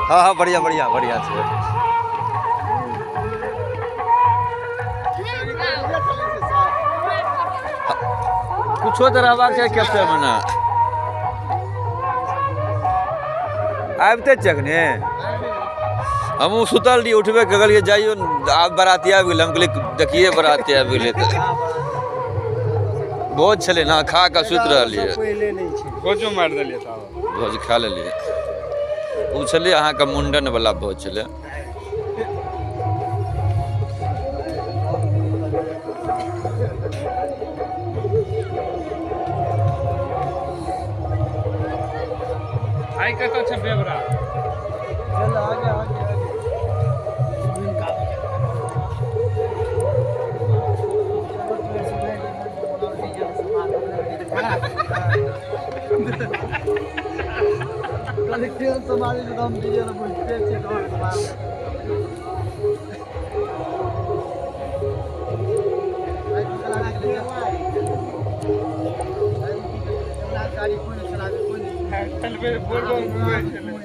हाँ हाँ बढ़िया बढ़िया बढ़िया छे। कुछो तो रहबाक चाही कैप्चर में ना आबते चकने हमहूँ सुतल रही उठबे कहलिए जाइयो आप बराती आबि गेलै हम कहलिए देखिए बराती आबि गेलै तऽ भोज छलै ना खा कऽ सुति रहलियै भोजो मारि देलियै भोज खा लेलियै ओ छलै अहाँके मुंडन वाला भोज छलै आइ कतऽ छै बेबरा चल आगे आगे कलेक्टर तुम्हारे जो हम दीजिए ना मुझे से गाड़ी कोई चला दे कोई नहीं चल बे बोल चले